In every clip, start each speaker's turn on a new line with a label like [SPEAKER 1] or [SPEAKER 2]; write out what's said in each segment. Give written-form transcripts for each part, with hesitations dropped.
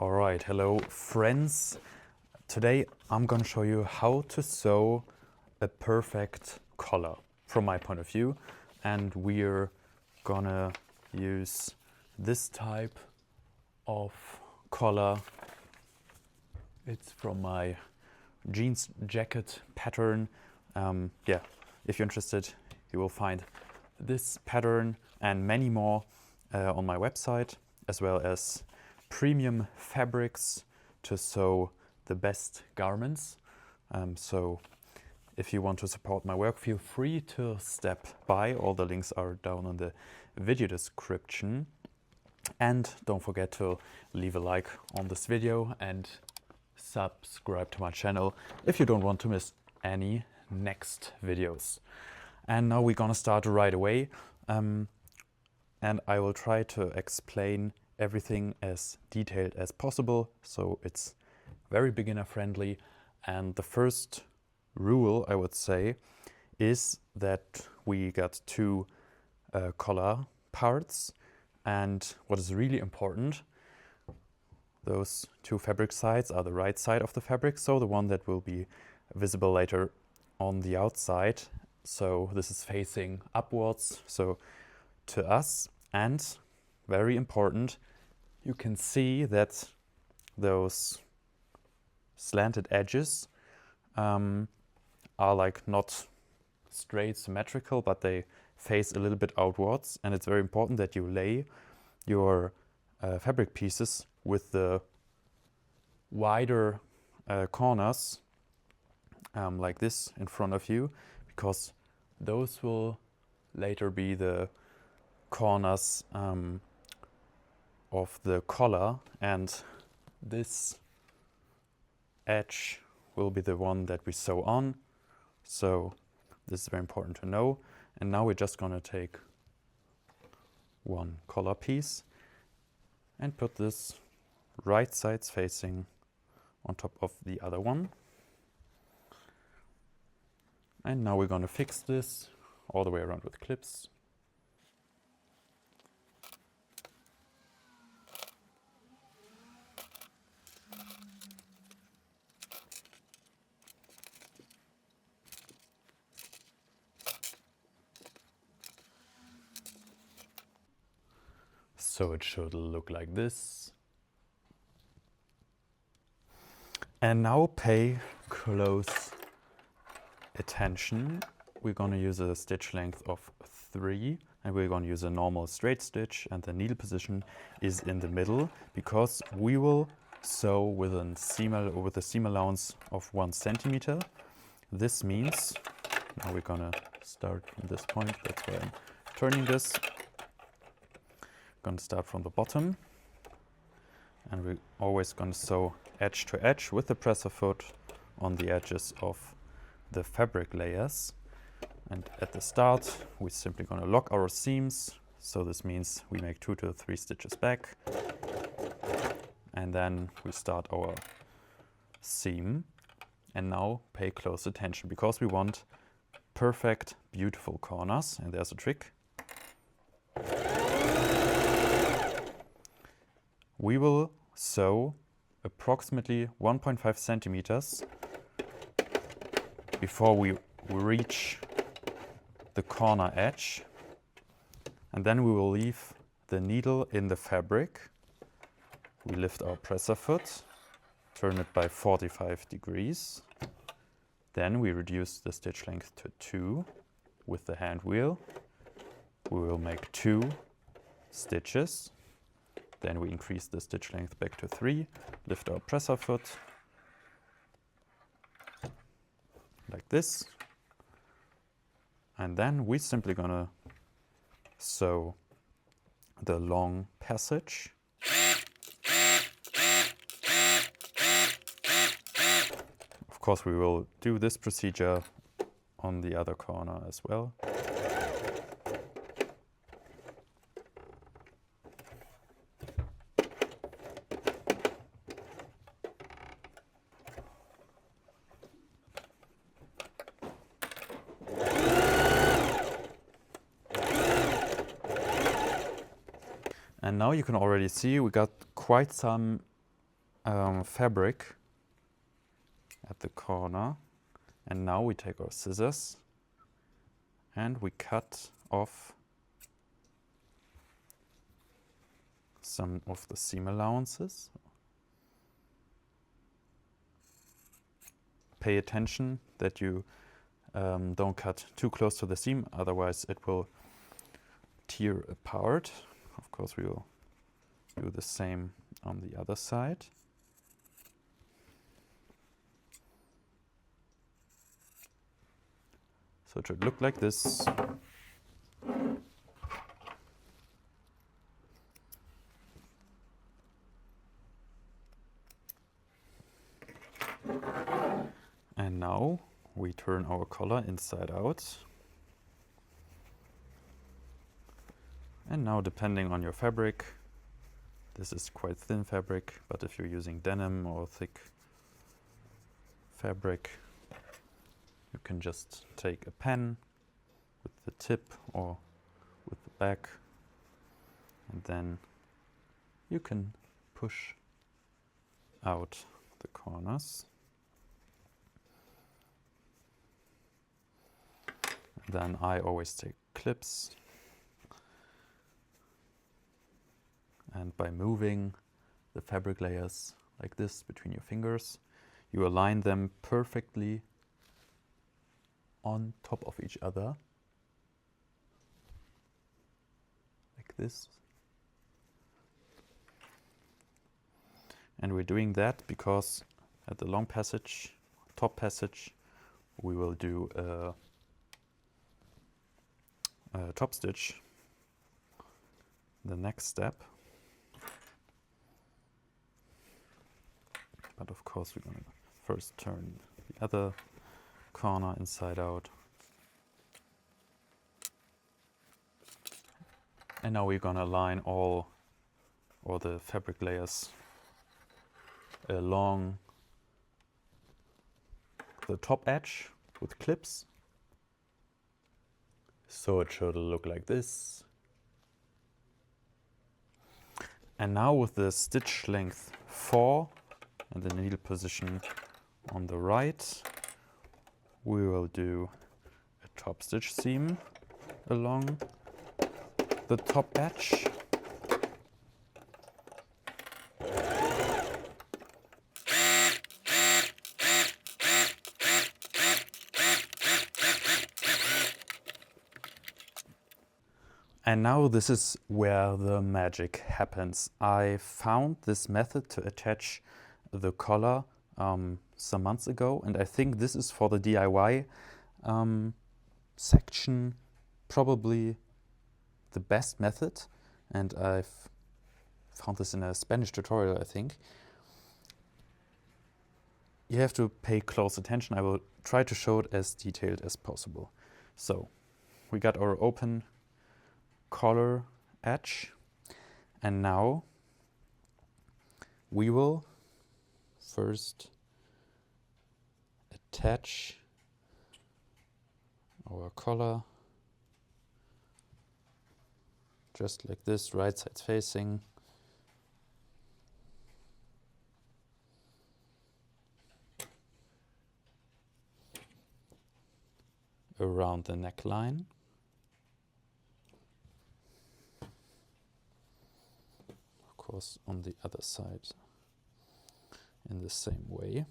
[SPEAKER 1] Alright, hello friends. Today I'm gonna show you how to sew a perfect collar from my point of view, and we're gonna use this type of collar. It's from my jeans jacket pattern. Yeah, if you're interested, you will find this pattern and many more on my website, as well as premium fabrics to sew the best garments. So if you want to support my work, feel free to step by. All the links are down in the video description. And don't forget to leave a like on this video and subscribe to my channel if you don't want to miss any next videos. And now we're gonna start right away. And I will try to explain everything as detailed as possible, so it's very beginner friendly. And the first rule, I would say, is that we got two collar parts, and what is really important, those two fabric sides are the right side of the fabric, so the one that will be visible later on the outside. So this is facing upwards, so to us. And very important, you can see that those slanted edges are like not straight symmetrical, but they face a little bit outwards. And it's very important that you lay your fabric pieces with the wider corners like this in front of you, because those will later be the corners of the collar, and this edge will be the one that we sew on. So this is very important to know. And now we're just gonna take one collar piece and put this right sides facing on top of the other one. And now we're gonna fix this all the way around with clips. So it should look like this. And now pay close attention. We're going to use a stitch length of 3, and we're going to use a normal straight stitch, and the needle position is in the middle, because we will sew with a seam allowance of 1 centimeter. This means, now we're going to start from this point, that's why I'm turning this. Going to start from the bottom, and we're always going to sew edge to edge with the presser foot on the edges of the fabric layers. And at the start, we're simply going to lock our seams. So this means we make 2 to 3 stitches back, and then we start our seam. And now pay close attention, because we want perfect, beautiful corners. And there's a trick. We will sew approximately 1.5 centimeters before we reach the corner edge, and then we will leave the needle in the fabric. We lift our presser foot, turn it by 45 degrees. Then we reduce the stitch length to 2 with the hand wheel. We will make 2 stitches. Then we increase the stitch length back to 3, lift our presser foot like this, and then we're simply gonna sew the long passage. Of course, we will do this procedure on the other corner as well. And now you can already see we got quite some fabric at the corner, and now we take our scissors and we cut off some of the seam allowances. Pay attention that you don't cut too close to the seam, otherwise it will tear apart. Of course, we will do the same on the other side. So it should look like this. And now we turn our collar inside out. And now, depending on your fabric, this is quite thin fabric, but if you're using denim or thick fabric, you can just take a pen with the tip or with the back, and then you can push out the corners. And then I always take clips, and by moving the fabric layers like this between your fingers, you align them perfectly on top of each other, like this. And we're doing that because at the long passage, top passage, we will do a top stitch, the next step. But of course we're going to first turn the other corner inside out. And now we're going to line all the fabric layers along the top edge with clips. So it should look like this. And now with the stitch length 4 and the needle position on the right, we will do a top stitch seam along the top edge. And now this is where the magic happens. I found this method to attach the collar some months ago, and I think this is for the DIY section probably the best method, and I've found this in a Spanish tutorial, I think. You have to pay close attention. I will try to show it as detailed as possible. So we got our open collar edge, and now we will first attach our collar just like this, right side facing. Around the neckline. Of course, on the other side in the same way.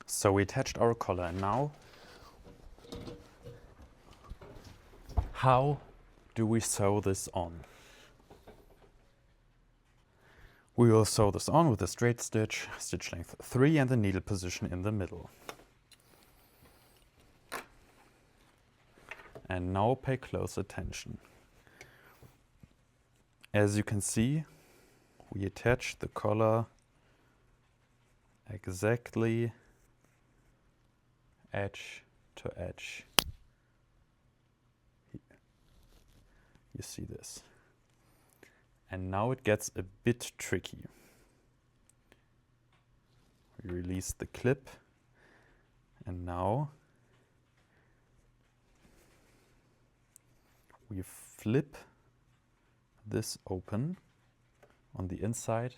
[SPEAKER 1] So we attached our collar, and now how do we sew this on? We will sew this on with a straight stitch, stitch length 3, and the needle position in the middle. And now pay close attention. As you can see, we attach the collar exactly edge to edge. You see this. And now it gets a bit tricky. We release the clip, and now we flip this open on the inside.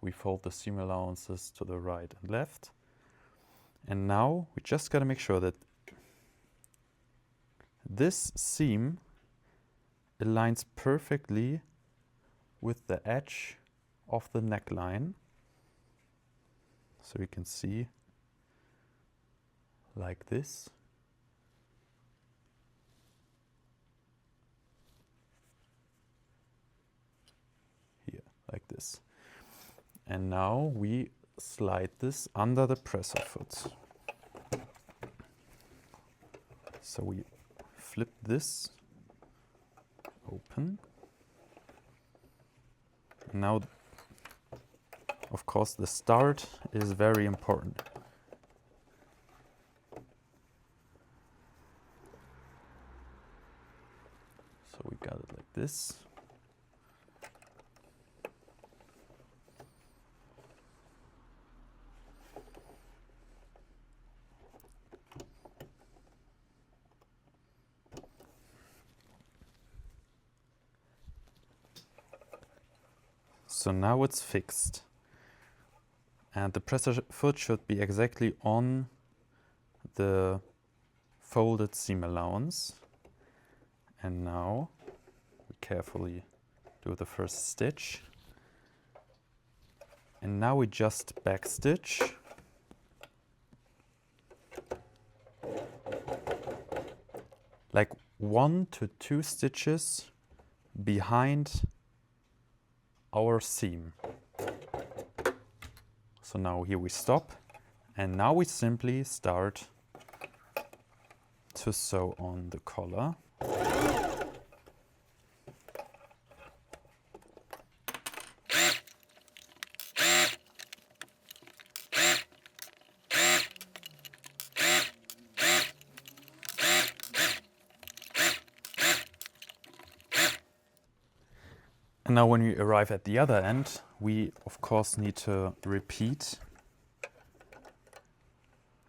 [SPEAKER 1] We fold the seam allowances to the right and left. And now we just got to make sure that this seam aligns perfectly with the edge of the neckline. So you can see like this. Here, like this. And now we slide this under the presser foot. So we flip this open. Now, of course, the start is very important. So we got it like this. So now it's fixed. And the presser foot should be exactly on the folded seam allowance. And now we carefully do the first stitch. And now we just backstitch. Like 1 to 2 stitches behind our seam. So now here we stop, and now we simply start to sew on the collar. And now when we arrive at the other end, we of course need to repeat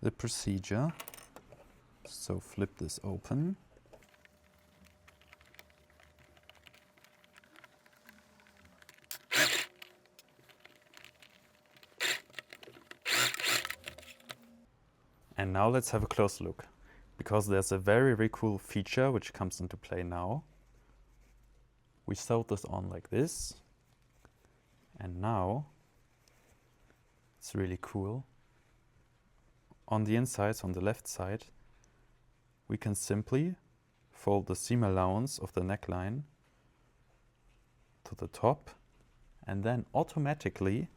[SPEAKER 1] the procedure. So flip this open. And now let's have a close look, because there's a very, very cool feature which comes into play now. We sewed this on like this, and now it's really cool. On the inside, on the left side, we can simply fold the seam allowance of the neckline to the top, and then automatically,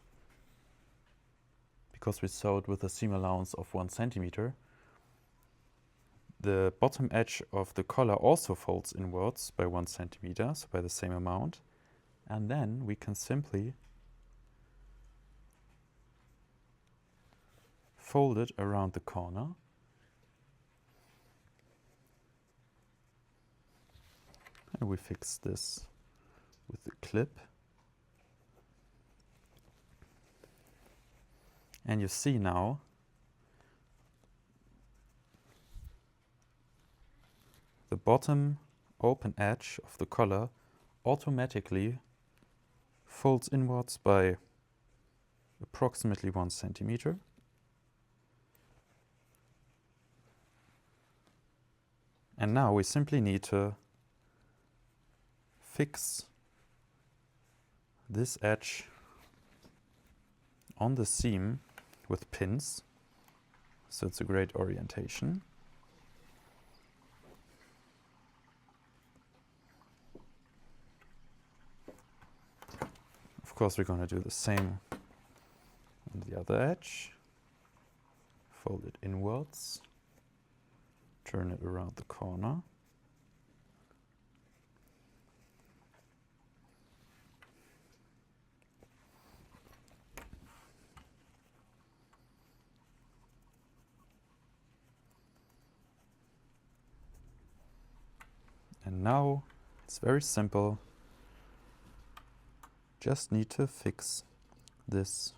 [SPEAKER 1] because we sewed with a seam allowance of 1 centimeter, the bottom edge of the collar also folds inwards by 1 centimeter, so by the same amount. And then we can simply fold it around the corner. And we fix this with the clip. And you see now the bottom open edge of the collar automatically folds inwards by approximately 1 centimeter. And now we simply need to fix this edge on the seam with pins, so it's a great orientation. Of course, we're going to do the same on the other edge. Fold it inwards, turn it around the corner. And now it's very simple. just need to fix this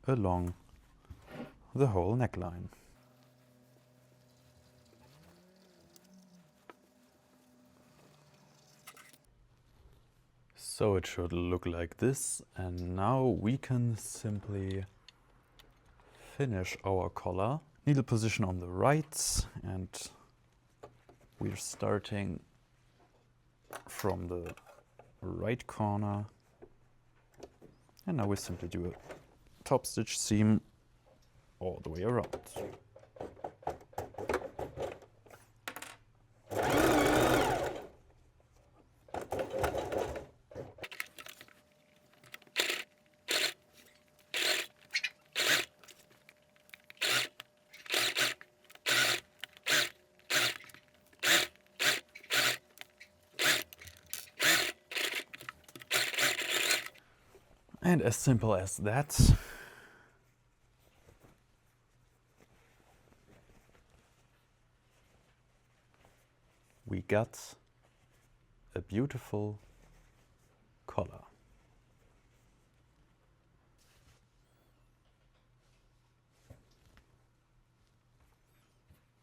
[SPEAKER 1] along the whole neckline. So it should look like this, and now we can simply finish our collar. Needle position on the right, and we're starting from the right corner, and now we simply do a top stitch seam all the way around. And as simple as that, we got a beautiful collar.